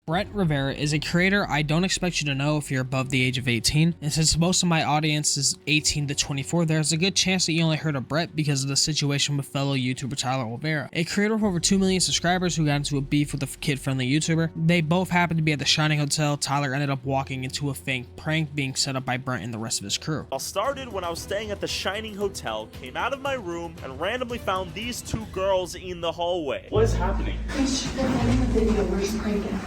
Brent Rivera is a creator I don't expect you to know if you're above the age of 18, and since most of my audience is 18 to 24, there's a good chance that you only heard of Brent because of the situation with fellow YouTuber Tyler Rivera, a creator with over 2 million subscribers who got into a beef with a kid-friendly YouTuber. They both happened to be at the Shining Hotel. Tyler ended up walking into a fake prank being set up by Brent and the rest of his crew. All started when I was staying at the Shining Hotel, came out of my room, and randomly found these two girls in the hallway. What is happening? They're editing the video. We're just pranking.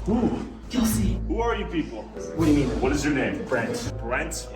Who? You'll see. Who are you people? What do you mean? What is your name? Brent. Brent?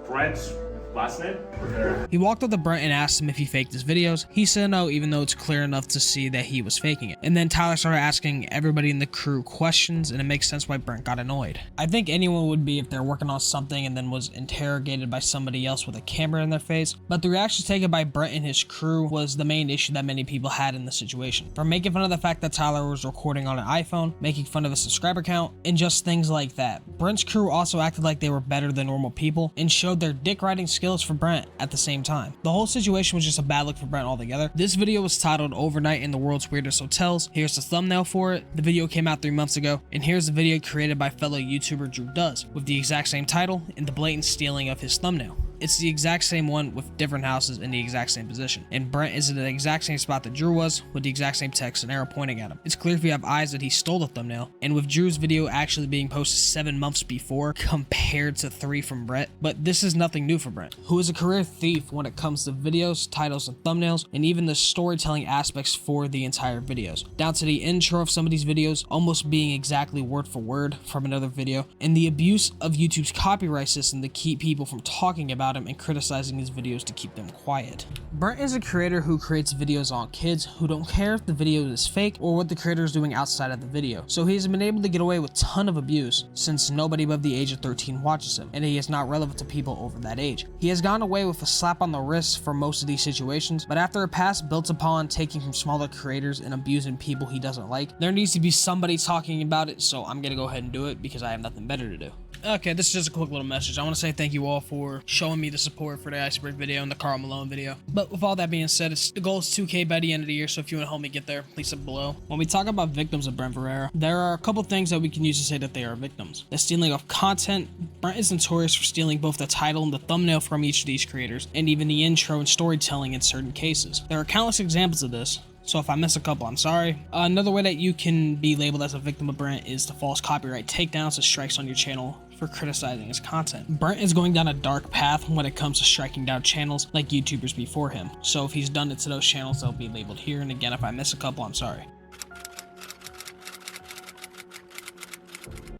Brent? Last name? Rivera. He walked up to Brent and asked him if he faked his videos. He said no, even though it's clear enough to see that he was faking it. And then Tyler started asking everybody in the crew questions, and it makes sense why Brent got annoyed. I think anyone would be if they're working on something and then was interrogated by somebody else with a camera in their face. But the reaction taken by Brent and his crew was the main issue that many people had in the situation. From making fun of the fact that Tyler was recording on an iPhone, making fun of his subscriber count, and just things like that. Brent's crew also acted like they were better than normal people and showed their dick riding skills for Brent at the same time. The whole situation was just a bad look for Brent altogether. This video was titled Overnight in the World's Weirdest Hotels. Here's the thumbnail for it. The video came out 3 months ago, and here's the video created by fellow YouTuber Drew Does with the exact same title and the blatant stealing of his thumbnail. It's the exact same one with different houses in the exact same position. And Brent is in the exact same spot that Drew was with the exact same text and arrow pointing at him. It's clear if you have eyes that he stole the thumbnail, and with Drew's video actually being posted 7 months before compared to 3 from Brent. But this is nothing new for Brent, who is a career thief when it comes to videos, titles, and thumbnails, and even the storytelling aspects for the entire videos. Down to the intro of some of these videos almost being exactly word for word from another video, and the abuse of YouTube's copyright system to keep people from talking about him and criticizing his videos to keep them quiet. Brent is a creator who creates videos on kids who don't care if the video is fake or what the creator is doing outside of the video. So he has been able to get away with a ton of abuse since nobody above the age of 13 watches him, and he is not relevant to people over that age. He has gone away with a slap on the wrist for most of these situations, but after a past built upon taking from smaller creators and abusing people he doesn't like, there needs to be somebody talking about it, so I'm gonna go ahead and do it because I have nothing better to do. Okay, this is just a quick little message. I want to say thank you all for showing me the support for the Iceberg video and the Karl Malone video. But with all that being said, the goal is 2K by the end of the year, so if you want to help me get there, please sub below. When we talk about victims of Brent Rivera, there are a couple things that we can use to say that they are victims. The stealing of content. Brent is notorious for stealing both the title and the thumbnail from each of these creators, and even the intro and storytelling in certain cases. There are countless examples of this, so if I miss a couple, I'm sorry. Another way that you can be labeled as a victim of Brent is the false copyright takedowns and strikes on your channel for criticizing his content. Brent is going down a dark path when it comes to striking down channels like YouTubers before him. So if he's done it to those channels, they'll be labeled here. And again, if I miss a couple, I'm sorry.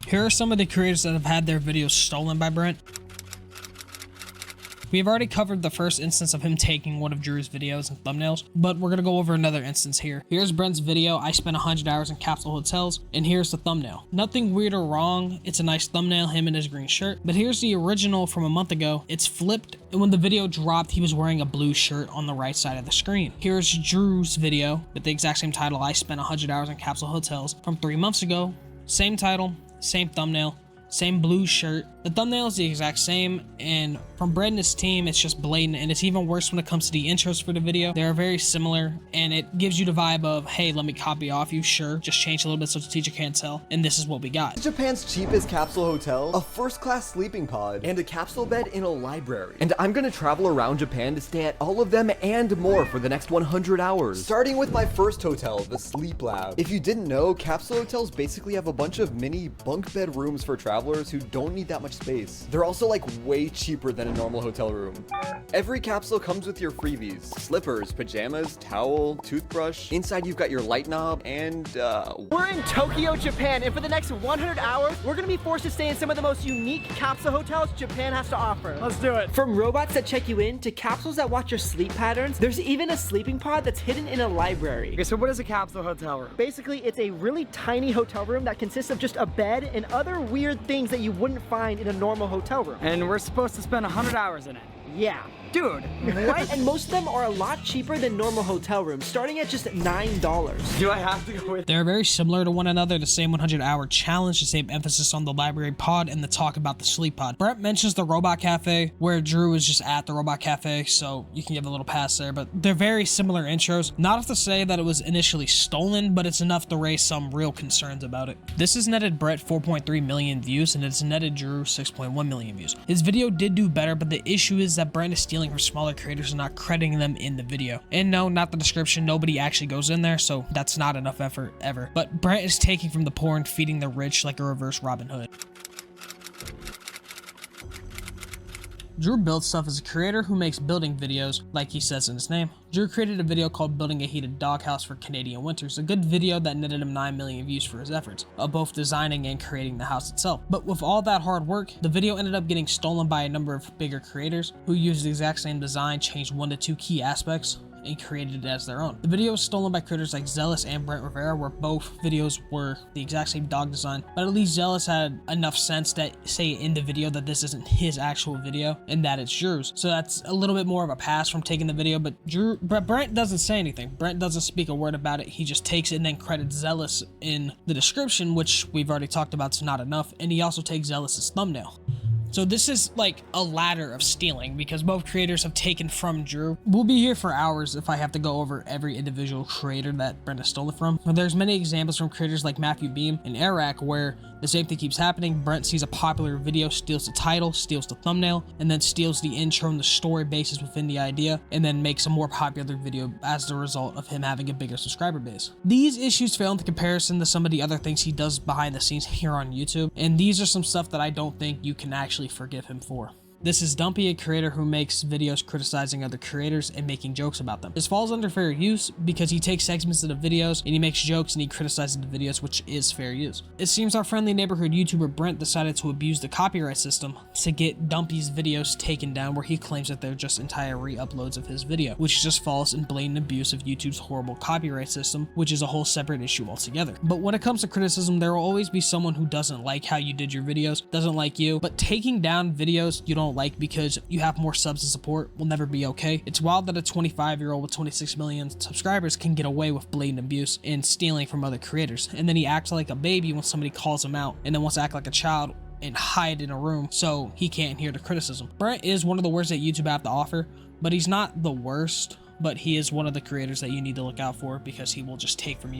Here are some of the creators that have had their videos stolen by Brent. We have already covered the first instance of him taking one of Drew's videos and thumbnails, but we're gonna go over another instance here. Here's Brent's video, I spent 100 hours in capsule hotels, and here's the thumbnail. Nothing weird or wrong, it's a nice thumbnail, him in his green shirt, but here's the original from a month ago. It's flipped, and when the video dropped, he was wearing a blue shirt on the right side of the screen. Here's Drew's video with the exact same title, I spent 100 hours in capsule hotels, from 3 months ago. Same title, same thumbnail, same blue shirt. The thumbnail is the exact same, and from Brent and his team, it's just blatant, and it's even worse when it comes to the intros for the video. They're very similar, and it gives you the vibe of, hey, let me copy off you, sure, just change a little bit so the teacher can't tell, and this is what we got. Japan's cheapest capsule hotel, a first-class sleeping pod, and a capsule bed in a library. And I'm gonna travel around Japan to stay at all of them and more for the next 100 hours. Starting with my first hotel, the Sleep Lab. If you didn't know, capsule hotels basically have a bunch of mini bunk bed rooms for travelers who don't need that much space. They're also like way cheaper than a normal hotel room. Every capsule comes with your freebies: slippers, pajamas, towel, toothbrush. Inside you've got your light knob and We're in Tokyo, Japan, and for the next 100 hours, we're gonna be forced to stay in some of the most unique capsule hotels Japan has to offer. Let's do it. From robots that check you in to capsules that watch your sleep patterns, there's even a sleeping pod that's hidden in a library. Okay, so what is a capsule hotel room? Basically, it's a really tiny hotel room that consists of just a bed and other weird things that you wouldn't find in a normal hotel room. And we're supposed to spend 100 hours in it. Yeah. Dude, what? And most of them are a lot cheaper than normal hotel rooms, starting at just $9. Do I have to go with? They're very similar to one another, the same 100-hour challenge, the same emphasis on the library pod, and the talk about the sleep pod. Brent mentions the robot cafe, where Drew is just at the robot cafe, so you can give a little pass there, but they're very similar intros. Not enough to say that it was initially stolen, but it's enough to raise some real concerns about it. This has netted Brent 4.3 million views, and it's netted Drew 6.1 million views. His video did do better, but the issue is that Brent is stealing from smaller creators and not crediting them in the video. And no, not the description, nobody actually goes in there, so that's not enough effort ever. But Brent is taking from the poor and feeding the rich like a reverse Robin Hood. Drew builds stuff as a creator who makes building videos, like he says in his name. Drew created a video called Building a Heated Doghouse for Canadian Winters, a good video that netted him 9 million views for his efforts, of both designing and creating the house itself. But with all that hard work, the video ended up getting stolen by a number of bigger creators who used the exact same design, changed 1 to 2 key aspects, and created it as their own. The video was stolen by creators like Zealous and Brent Rivera, where both videos were the exact same dog design, but at least Zealous had enough sense that say in the video that this isn't his actual video and that it's Drew's. So that's a little bit more of a pass from taking the video, but Brent doesn't say anything. Brent doesn't speak a word about it. He just takes it and then credits Zealous in the description, which we've already talked about, so not enough, and he also takes Zealous's thumbnail. So this is like a ladder of stealing because both creators have taken from Drew. We'll be here for hours if I have to go over every individual creator that Brent has stolen from. But there's many examples from creators like Matthew Beam and Eric where the same thing keeps happening. Brent sees a popular video, steals the title, steals the thumbnail, and then steals the intro and the story basis within the idea, and then makes a more popular video as the result of him having a bigger subscriber base. These issues fail into comparison to some of the other things he does behind the scenes here on YouTube, and these are some stuff that I don't think you can actually forgive him for. This is Dumpy, a creator who makes videos criticizing other creators and making jokes about them. This falls under fair use because he takes segments of the videos and he makes jokes and he criticizes the videos, which is fair use. It seems our friendly neighborhood YouTuber Brent decided to abuse the copyright system to get Dumpy's videos taken down, where he claims that they're just entire re-uploads of his video, which is just false and blatant abuse of YouTube's horrible copyright system, which is a whole separate issue altogether. But when it comes to criticism, there will always be someone who doesn't like how you did your videos, doesn't like you, but taking down videos you don't like because you have more subs and support will never be okay. It's wild that a 25-year-old with 26 million subscribers can get away with blatant abuse and stealing from other creators, and then he acts like a baby when somebody calls him out, and then wants to act like a child and hide in a room so he can't hear the criticism. Brent is one of the worst that YouTube have to offer, but he's not the worst, but he is one of the creators that you need to look out for because he will just take from you.